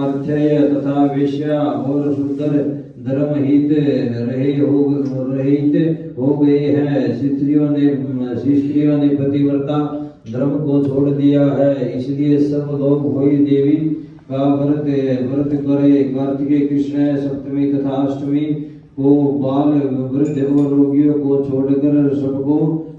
अर्थय तथा वेश्या और सुंदर धर्महित रहित हो गए हैं। स्त्रियों ने पतिव्रता धर्म को छोड़ दिया है। इसलिए सब लोग होई देवी का व्रत करे। कार्तिकेय कृष्ण सप्तमी तथा अष्टमी को बाल वृद्ध और रोगियों को छोड़कर सबको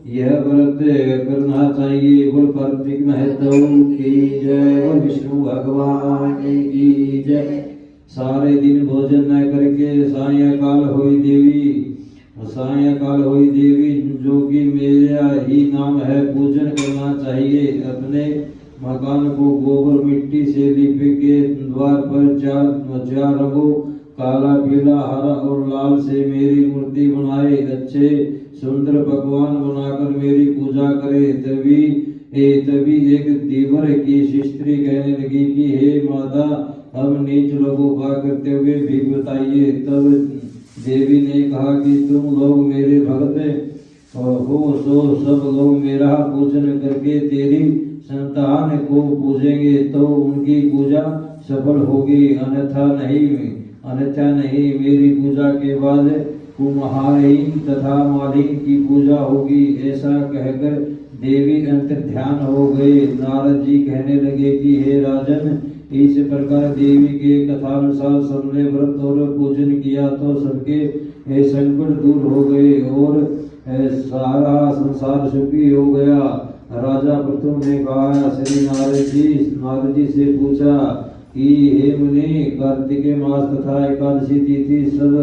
यह व्रत करना चाहिए। बोल कार्तिक महत्व की जय। बोल विष्णु भगवान की जय। सारे दिन भोजन न करके सायंकाल हुई देवी जो कि मेरा ही नाम है पूजन करना चाहिए। अपने मकान को गोबर मिट्टी से लीप के द्वार पर चार रंगों काला पीला हरा और लाल से मेरी मूर्ति बनाए। अच्छे सुंदर पकवान बनाकर मेरी पूजा करे। तभी एक दीवर की स्त्री कहने लगी कि हे माता, हम नीच लोगों का करते हुए भीख बताइए। तब देवी ने कहा कि तुम लोग मेरे भक्त हो, सो सब लोग मेरा पूजन करके तेरी संतान को पूजेंगे तो उनकी पूजा सफल होगी, अन्यथा नहीं। मेरी पूजा के बाद कुम्हारहीन तथा मालिन की पूजा होगी। ऐसा कहकर देवी अंतर्ध्यान हो गए। नारद जी कहने लगे कि हे राजन, इस प्रकार देवी के कथानुसार सबने व्रत और पूजन किया तो सबके संकट दूर हो गए और सारा संसार सुखी हो गया। राजा प्रथम ने कहा, श्री नारद जी से पूछा कि हे मुनि, कार्तिक मास तथा एकादशी तिथि सब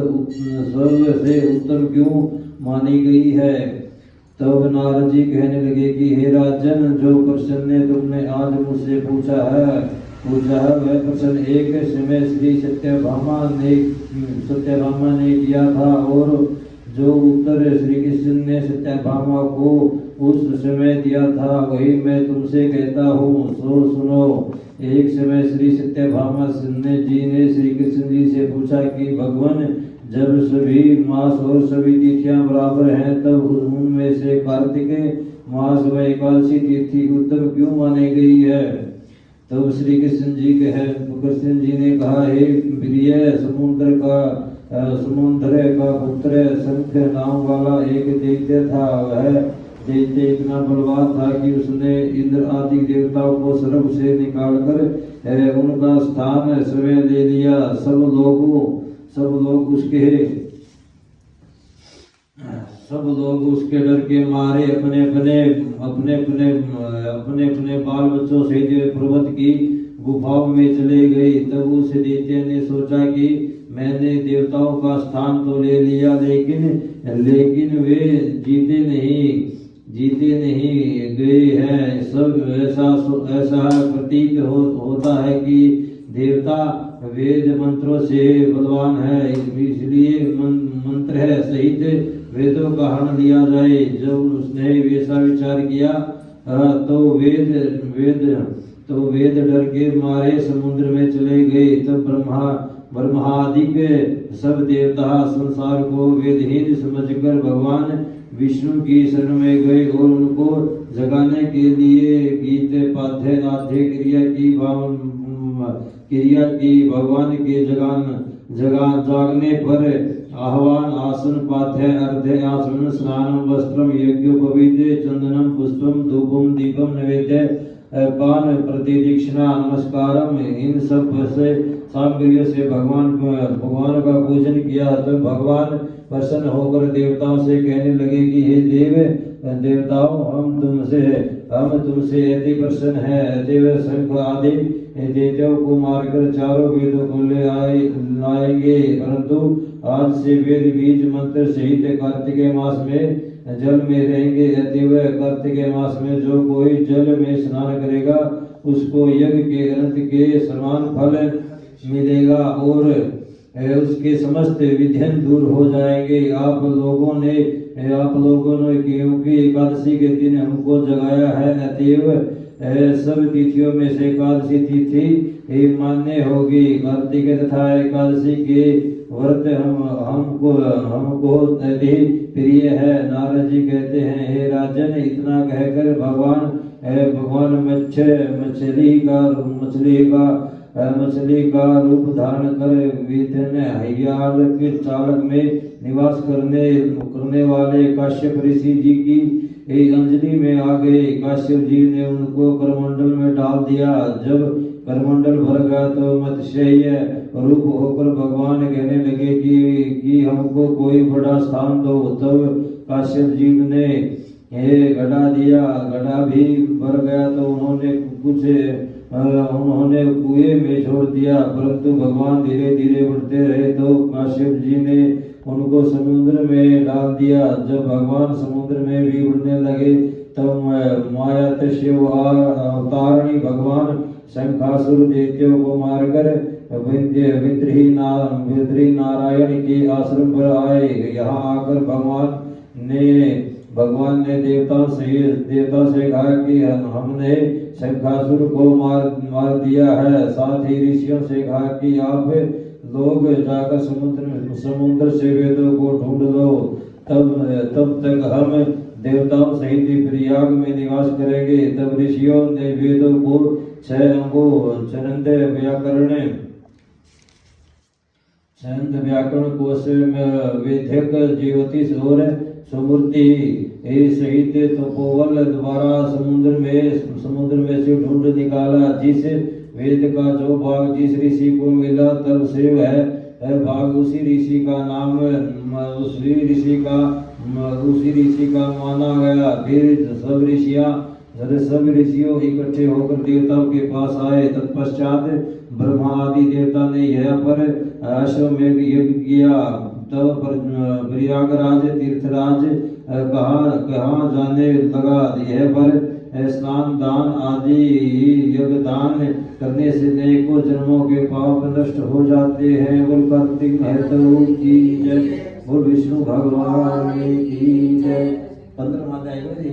से उत्तम क्यों मानी गई है? तब नारद जी कहने लगे कि हे राजन, जो प्रश्न ने तुमने आज मुझसे पूछा है वह प्रश्न एक समय श्री सत्यभामा ने किया था और जो उत्तर श्री कृष्ण ने सत्यभामा को उस समय दिया था वही मैं तुमसे कहता हूँ, सो सुनो। एक समय श्री सत्यभामा जी ने श्री कृष्ण जी से पूछा कि भगवान, जब सभी मास और सभी तिथियां बराबर हैं तब उनमें से कार्तिक मास व एकादशी तिथि उत्तम क्यों मानी गई है? तब श्री कृष्ण जी ने कहा, हे प्रिय, समुद्र का पुत्र शंख नाम वाला एक दैत्य था। वह दैत्य इतना बलवान था कि उसने इंद्र आदि देवताओं को स्वर्ग से निकालकर उनका स्थान स्वयं ले लिया। सब लोग उसके डर के मारे अपने बाल बच्चों सहित पर्वत की गुफाओं में चले गए। तब उस दैत्य ने सोचा कि मैंने देवताओं का स्थान तो ले लिया, लेकिन वे जीते नहीं गए हैं। सब ऐसा प्रतीत होता है कि देवता वेद मंत्रों से बलवान है, इसलिए मंत्र सहित वेदों का हरण लिया जाए। जब उसने वैसा विचार किया तो वेद डर के मारे समुद्र में चले गए। तब ब्रह्मादिक सब देवता संसार को वेदहीन समझकर भगवान विष्णु की शरण में गए और उनको जगाने के लिए गीत पाध्य आध्य क्रिया की। भगवान के जागने पर आह्वान, आसन, पाध्य, अर्ध्य, आसन, स्नानम, वस्त्रम, यज्ञोपवीत, चंदनम, पुष्पम, धूपम, दीपम, नैवेद्य, पान, प्रतिदीक्षिणा, नमस्कारम, इन सब से सामग्रियों से भगवान का पूजन किया। तो भगवान प्रसन्न होकर देवताओं से कहने लगे कि हे देवताओं, हम तुमसे अति प्रसन्न है। अतएव शंख आदि दैत्यों को मारकर चारों वेदों को लाएंगे, परंतु आज से वेद बीज मंत्र सहित कार्तिक मास में जल में रहेंगे। अतएव कार्तिक मास में जो कोई जल में स्नान करेगा उसको यज्ञ के अनंत के समान फल मिलेगा और उसके समस्त विघ्न दूर हो जाएंगे। आप लोगों ने क्योंकि एकादशी के दिन हमको जगाया है, अतएव सब तिथियों में से एकादशी तिथि मान्य होगी। कार्तिक तथा एकादशी के व्रत हमको अति प्रिय है। नारद जी कहते हैं, हे राजन, इतना कहकर भगवान मछली का मछली का रूप धारण कर विधिन हयाल के चालक में निवास करने वाले काश्यप ऋषि जी की एक अंजलि में आ गए। काश्यप जी ने उनको करमंडल में डाल दिया। जब करमंडल भर गया तो मत्स्यय रूप होकर भगवान कहने लगे कि हमको कोई बड़ा स्थान दो। तब काश्यप जी ने घड़ा दिया। घड़ा भी भर गया तो उन्होंने कुएं में छोड़ दिया। परंतु भगवान धीरे धीरे बढ़ते रहे तो काश्यप जी ने उनको समुद्र में डाल दिया। जब भगवान समुद्र में भी बढ़ने लगे तब माया शिव अवतारणी भगवान शंखासुर दैत्यों को मारकर विद्रोही नारायण के आश्रम पर आए। यहाँ आकर भगवान ने देवता से कहा कि हमने शंखासुर को मार दिया है। साथ ही ऋषियों से कहा कि आप लोग जाकर समुद्र से वेदों को ढूंढ लो। तब तक हम देवताओं सहित प्रयाग में निवास करेंगे। तब ऋषियों ने वेदों को 6 अंगों छंद व्याकरण कोश वेद्यक ज्योतिष और सुमूर्ति सहित तपोबल द्वारा समुद्र में से ढूंढ निकाला। जिस वेद का जो भाग जिस ऋषि को मिला तब से वह भाग उसी ऋषि का माना गया। फिर सब ऋषियों इकट्ठे होकर देवताओं के पास आए। तत्पश्चात ब्रह्मा आदि देवता ने यह पर अश्वमेध यज्ञ किया। तब प्रयागराज तीर्थराज कहाँ जाने लगा। यह पर स्नान दान आदि यज्ञ दान करने से अनेकों जन्मों के पाप नष्ट हो जाते हैं। बोल कार्तिक महतो की जय, बोल विष्णु भगवान की जय। 15 माता आएगा जी।